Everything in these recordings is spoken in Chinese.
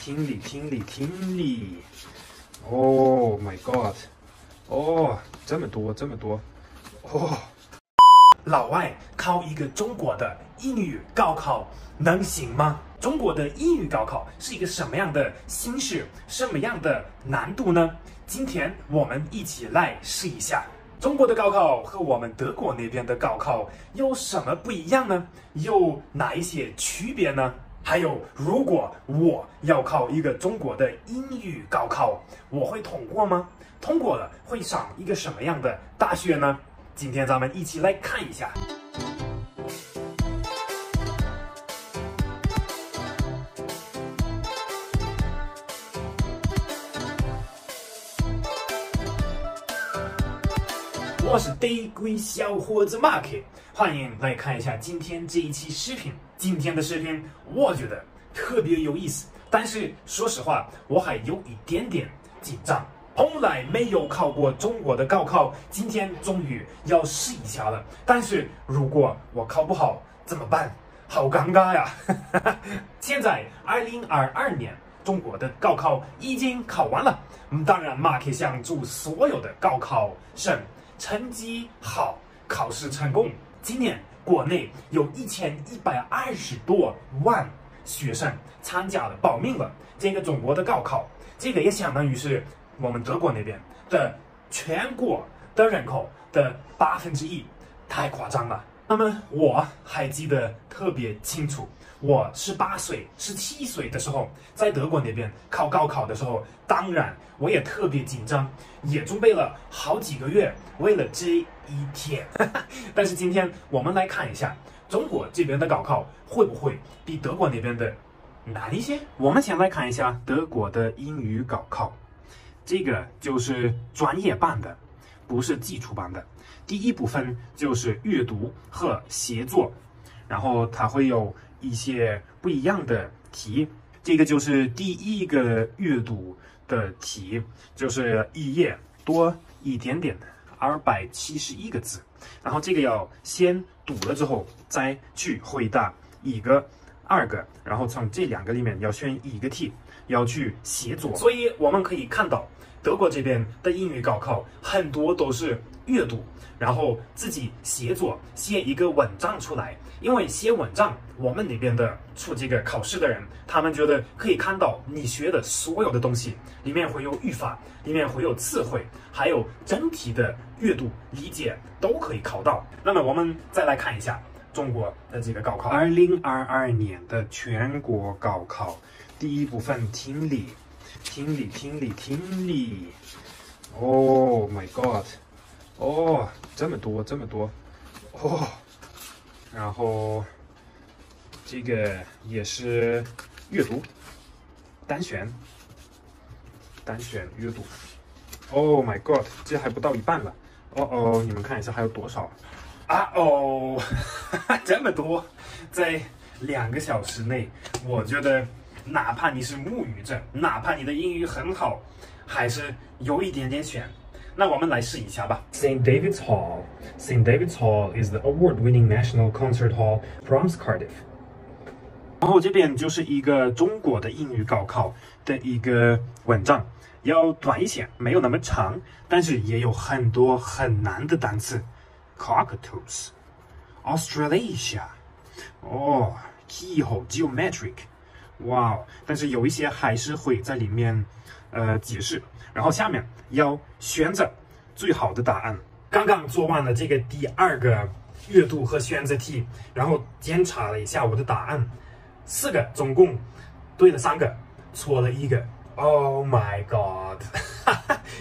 听力，听力，听力。Oh my god！ 哦，这么多，这么多。哦，老外考一个中国的英语高考能行吗？中国的英语高考是一个什么样的形式，什么样的难度呢？今天我们一起来试一下。中国的高考和我们德国那边的高考有什么不一样呢？有哪一些区别呢？还有，如果我要考一个中国的英语高考，我会通过吗？通过了会上一个什么样的大学呢？今天咱们一起来看一下。我是得鬼小伙子 Mark， 欢迎来看一下今天这一期视频。今天的视频我觉得特别有意思，但是说实话，我还有一点点紧张。从来没有考过中国的高考，今天终于要试一下了。但是如果我考不好怎么办？好尴尬呀！现在2022年中国的高考已经考完了，当然 Mark 想祝所有的高考生成绩好，考试成功。今年国内有1120多万学生参加了报名了这个中国的高考，这个也相当于是我们德国那边的全国的人口的1%，太夸张了。那么我还记得特别清楚，我18岁、17岁的时候，在德国那边考高考的时候，当然我也特别紧张，也准备了好几个月，为了这一天。但是今天我们来看一下，中国这边的高考会不会比德国那边的难一些？我们先来看一下德国的英语高考，这个就是专业版的，不是基础版的。第一部分就是阅读和写作，然后它会有一些不一样的题。这个就是第一个阅读的题，就是一页多一点点，271个字。然后这个要先读了之后，再去回答一个、2个，然后从这2个里面要选一个题，要去写作。所以我们可以看到，德国这边的英语高考很多都是阅读，然后自己写作，写一个文章出来。因为写文章，我们那边的出这个考试的人，他们觉得可以看到你学的所有的东西，里面会有语法，里面会有词汇，还有整体的阅读理解都可以考到。那么我们再来看一下中国的这个高考，2022年的全国高考，第一部分听力，听力，听力，听力。Oh my god！ 哦，这么多，这么多，哦。然后这个也是阅读，单选阅读。Oh my god！ 这还不到一半了。哦，你们看一下还有多少？这么多，在2个小时内，我觉得哪怕你是母语者，哪怕你的英语很好，还是有一点点悬。那我们来试一下吧。St. David's Hall. St. David's Hall is the award-winning national concert hall from Cardiff. 然后这边就是一个中国的英语高考的一个文章，要短一些，没有那么长，但是也有很多很难的单词。Cockatoos, Australasia, keyhole, geometric. 哇，但是有一些还是会在里面解释。然后下面要选择最好的答案。刚刚做完了这个第2个阅读和选择题，然后检查了一下我的答案，4个总共对了3个，错了1个。Oh my god！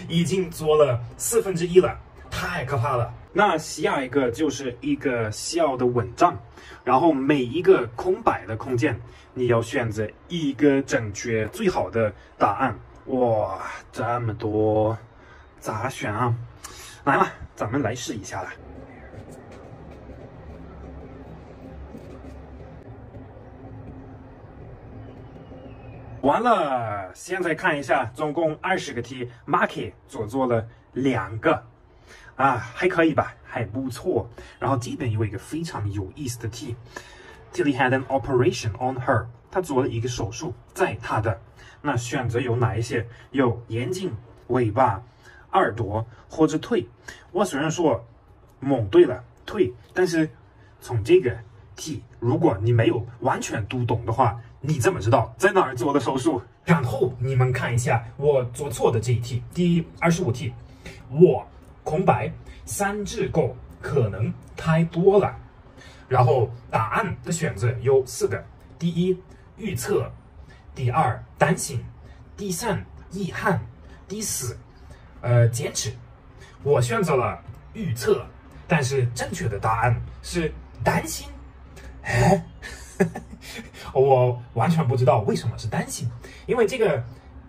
已经做了1/4了，太可怕了。那下一个就是一个小的文章，然后每一个空白的空间，你要选择一个正确最好的答案。哇，这么多，咋选啊？来嘛，咱们来试一下啦。完了，现在看一下，总共20个题 ，Mark 做了2个，还可以吧，还不错。然后这边有一个非常有意思的题 ，Tilly had an operation on her， 她做了一个手术，在她的那选择有哪一些？有眼睛、尾巴、耳朵或者腿。我虽然说蒙对了腿，但是从这个题，如果你没有完全读懂的话，你怎么知道在哪儿做的手术？然后你们看一下我做错的这一题，第25题，我空白3只狗可能太多了。然后答案的选择有4个：第一，预测；第二，担心；第三，遗憾；第四，坚持。我选择了预测，但是正确的答案是担心。我完全不知道为什么是担心，因为这个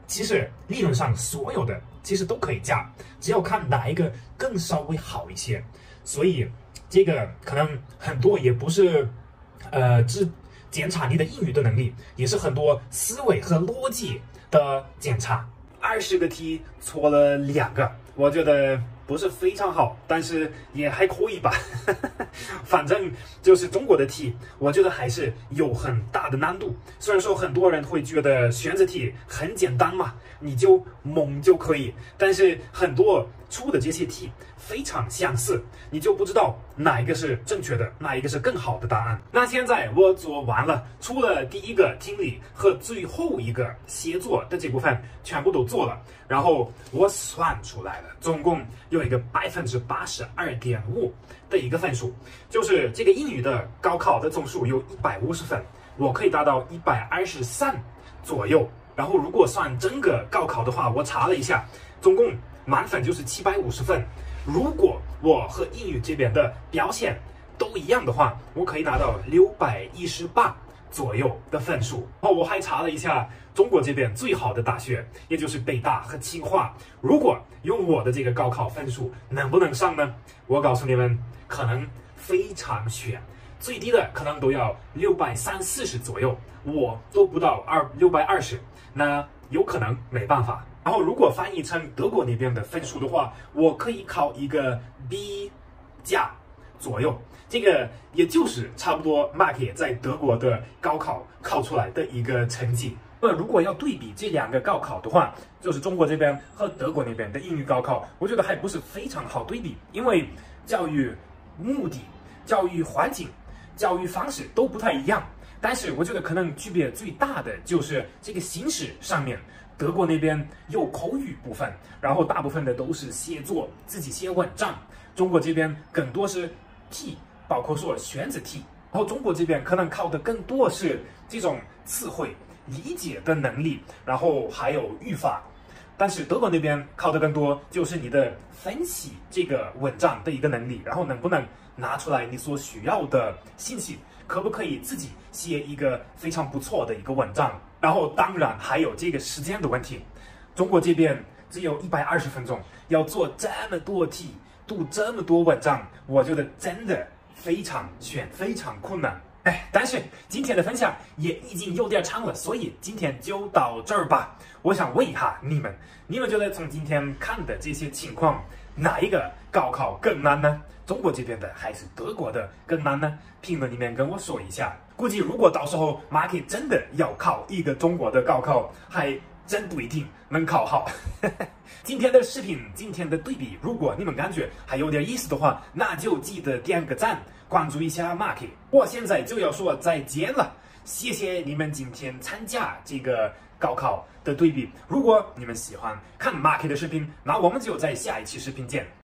其实理论上所有的其实都可以加，只要看哪一个更稍微好一些。所以这个可能很多也不是只检查你的英语的能力，也是很多思维和逻辑的检查。20个题错了2个，我觉得不是非常好，但是也还可以吧。反正就是中国的题，我觉得还是有很大的难度。虽然说很多人会觉得选择题很简单嘛，你就蒙就可以，但是很多出的这些题非常相似，你就不知道哪一个是正确的，哪一个是更好的答案。那现在我做完了，除了第一个听力和最后一个写作的这部分全部都做了，然后我算出来了，总共有一个82.5%的一个分数，就是这个英语的高考的总数有150分，我可以达到123左右。然后如果算整个高考的话，我查了一下，总共满分就是750分。如果我和英语这边的表现都一样的话，我可以拿到618左右的分数。然后我还查了一下中国这边最好的大学，也就是北大和清华，如果用我的这个高考分数能不能上呢？我告诉你们，可能非常悬，最低的可能都要630-40左右，我都不到620，那有可能没办法。然后如果翻译成德国那边的分数的话，我可以考一个 B 加左右，这个也就是差不多 Mark 在德国的高考考出来的一个成绩。如果要对比这2个高考的话，就是中国这边和德国那边的英语高考，我觉得还不是非常好对比，因为教育目的、教育环境、教育方式都不太一样。但是我觉得可能区别最大的就是这个形式上面，德国那边有口语部分，然后大部分的都是写作，自己写文章。中国这边更多是题，包括说选择题。然后中国这边可能考的更多是这种词汇理解的能力，然后还有语法。但是德国那边考的更多就是你的分析这个文章的一个能力，然后能不能拿出来你所需要的信息，可不可以自己写一个非常不错的一个文章。然后当然还有这个时间的问题，中国这边只有120分钟，要做这么多题，读这么多文章，我觉得真的非常悬，非常困难。但是今天的分享也已经有点长了，所以今天就到这儿吧。我想问一下你们觉得从今天看的这些情况，哪一个高考更难呢？中国这边的还是德国的更难呢？评论里面跟我说一下。估计如果到时候Mark真的要考一个中国的高考，还真不一定能考好。今天的视频，今天的对比，如果你们感觉还有点意思的话，那就记得点个赞，关注一下Mark。我现在就要说再见了，谢谢你们今天参加这个高考的对比。如果你们喜欢看Mark的视频，那我们就在下一期视频见。